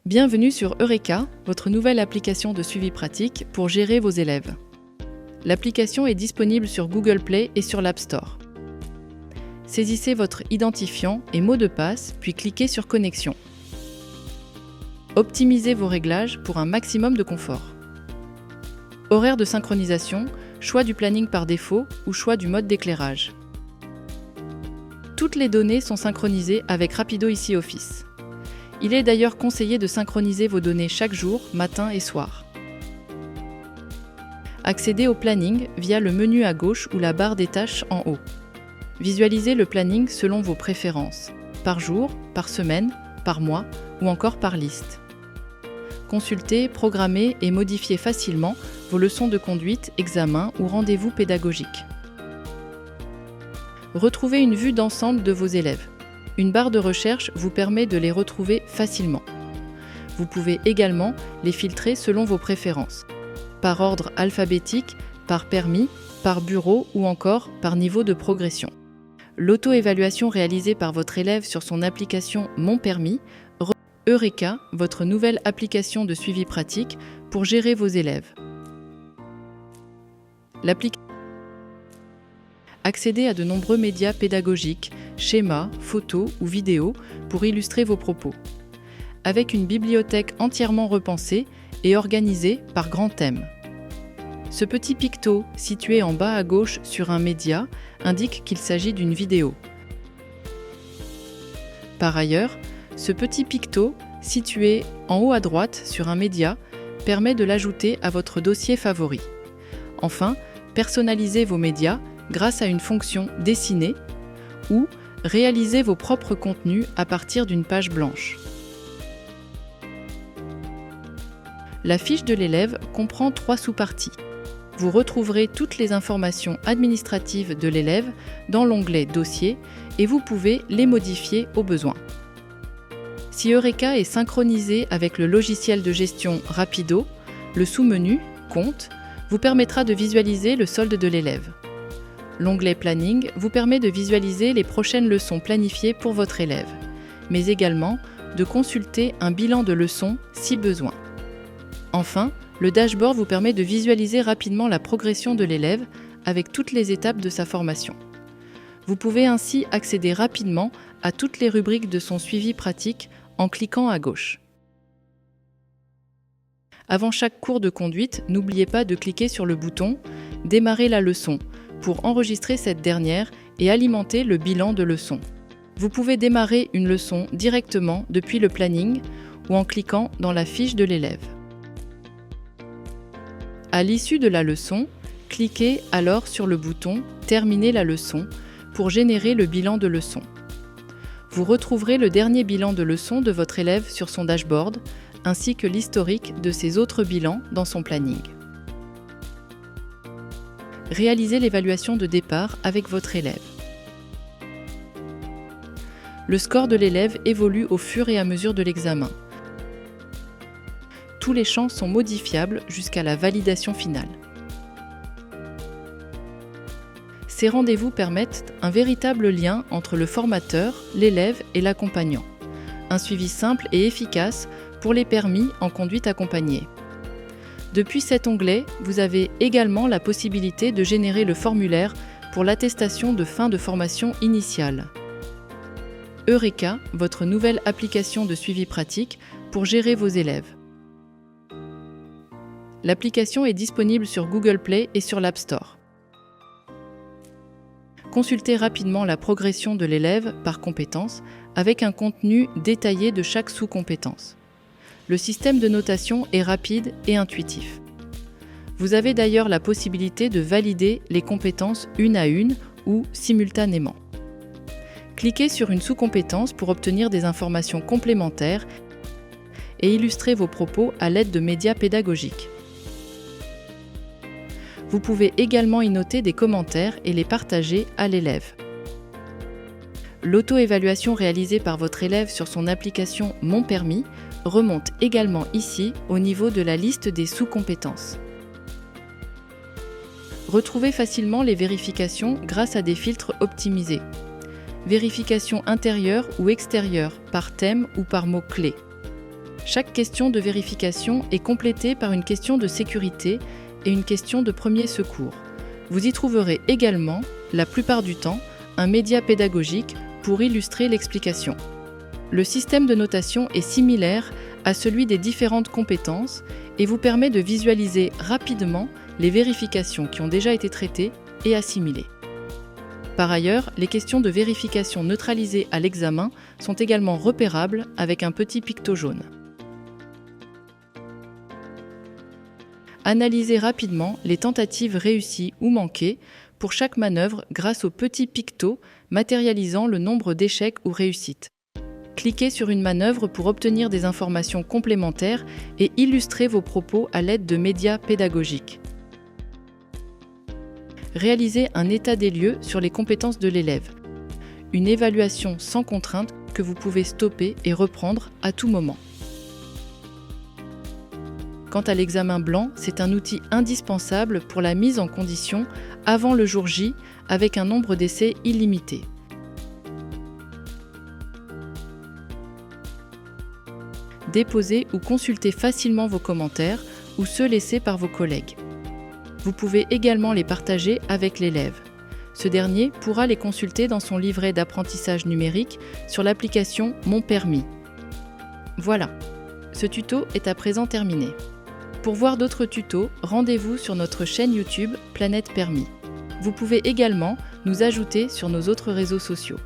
Bienvenue sur Eureka, votre nouvelle application de suivi pratique pour gérer vos élèves. L'application est disponible sur Google Play et sur l'App Store. Saisissez votre identifiant et mot de passe, puis cliquez sur Connexion. Optimisez vos réglages pour un maximum de confort. Horaire de synchronisation, choix du planning par défaut ou choix du mode d'éclairage. Toutes les données sont synchronisées avec Rapido ici Office. Il est d'ailleurs conseillé de synchroniser vos données chaque jour, matin et soir. Accédez au planning via le menu à gauche ou la barre des tâches en haut. Visualisez le planning selon vos préférences, par jour, par semaine, par mois ou encore par liste. Consultez, programmez et modifiez facilement vos leçons de conduite, examens ou rendez-vous pédagogiques. Retrouvez une vue d'ensemble de vos élèves. Une barre de recherche vous permet de les retrouver facilement. Vous pouvez également les filtrer selon vos préférences, par ordre alphabétique, par permis, par bureau ou encore par niveau de progression. L'auto-évaluation réalisée par votre élève sur son application Mon Permis, Eureka, votre nouvelle application de suivi pratique pour gérer vos élèves. Accédez à de nombreux médias pédagogiques, schémas, photos ou vidéos pour illustrer vos propos. Avec une bibliothèque entièrement repensée et organisée par grands thèmes. Ce petit picto, situé en bas à gauche sur un média, indique qu'il s'agit d'une vidéo. Par ailleurs, ce petit picto, situé en haut à droite sur un média, permet de l'ajouter à votre dossier favori. Enfin, personnalisez vos médias grâce à une fonction « Dessiner » ou « Réalisez vos propres contenus à partir d'une page blanche ». La fiche de l'élève comprend 3 sous-parties. Vous retrouverez toutes les informations administratives de l'élève dans l'onglet « Dossier » et vous pouvez les modifier au besoin. Si Eureka est synchronisé avec le logiciel de gestion Rapido, le sous-menu « Compte » vous permettra de visualiser le solde de l'élève. L'onglet Planning vous permet de visualiser les prochaines leçons planifiées pour votre élève, mais également de consulter un bilan de leçons si besoin. Enfin, le dashboard vous permet de visualiser rapidement la progression de l'élève avec toutes les étapes de sa formation. Vous pouvez ainsi accéder rapidement à toutes les rubriques de son suivi pratique en cliquant à gauche. Avant chaque cours de conduite, n'oubliez pas de cliquer sur le bouton « Démarrer la leçon » pour enregistrer cette dernière et alimenter le bilan de leçon. Vous pouvez démarrer une leçon directement depuis le planning ou en cliquant dans la fiche de l'élève. À l'issue de la leçon, cliquez alors sur le bouton « Terminer la leçon » pour générer le bilan de leçon. Vous retrouverez le dernier bilan de leçon de votre élève sur son dashboard, ainsi que l'historique de ses autres bilans dans son planning. Réalisez l'évaluation de départ avec votre élève. Le score de l'élève évolue au fur et à mesure de l'examen. Tous les champs sont modifiables jusqu'à la validation finale. Ces rendez-vous permettent un véritable lien entre le formateur, l'élève et l'accompagnant. Un suivi simple et efficace pour les permis en conduite accompagnée. Depuis cet onglet, vous avez également la possibilité de générer le formulaire pour l'attestation de fin de formation initiale. Eureka, votre nouvelle application de suivi pratique pour gérer vos élèves. L'application est disponible sur Google Play et sur l'App Store. Consultez rapidement la progression de l'élève par compétence avec un contenu détaillé de chaque sous-compétence. Le système de notation est rapide et intuitif. Vous avez d'ailleurs la possibilité de valider les compétences une à une ou simultanément. Cliquez sur une sous-compétence pour obtenir des informations complémentaires et illustrer vos propos à l'aide de médias pédagogiques. Vous pouvez également y noter des commentaires et les partager à l'élève. L'auto-évaluation réalisée par votre élève sur son application Mon Permis remonte également ici au niveau de la liste des sous-compétences. Retrouvez facilement les vérifications grâce à des filtres optimisés. Vérification intérieure ou extérieure par thème ou par mot-clé. Chaque question de vérification est complétée par une question de sécurité et une question de premier secours. Vous y trouverez également, la plupart du temps, un média pédagogique pour illustrer l'explication. Le système de notation est similaire à celui des différentes compétences et vous permet de visualiser rapidement les vérifications qui ont déjà été traitées et assimilées. Par ailleurs, les questions de vérification neutralisées à l'examen sont également repérables avec un petit picto jaune. Analysez rapidement les tentatives réussies ou manquées pour chaque manœuvre grâce au petit picto matérialisant le nombre d'échecs ou réussites. Cliquez sur une manœuvre pour obtenir des informations complémentaires et illustrer vos propos à l'aide de médias pédagogiques. Réalisez un état des lieux sur les compétences de l'élève. Une évaluation sans contrainte que vous pouvez stopper et reprendre à tout moment. Quant à l'examen blanc, c'est un outil indispensable pour la mise en condition avant le jour J avec un nombre d'essais illimité. Déposez ou consultez facilement vos commentaires ou ceux laissés par vos collègues. Vous pouvez également les partager avec l'élève. Ce dernier pourra les consulter dans son livret d'apprentissage numérique sur l'application Mon Permis. Voilà, ce tuto est à présent terminé. Pour voir d'autres tutos, rendez-vous sur notre chaîne YouTube Planète Permis. Vous pouvez également nous ajouter sur nos autres réseaux sociaux.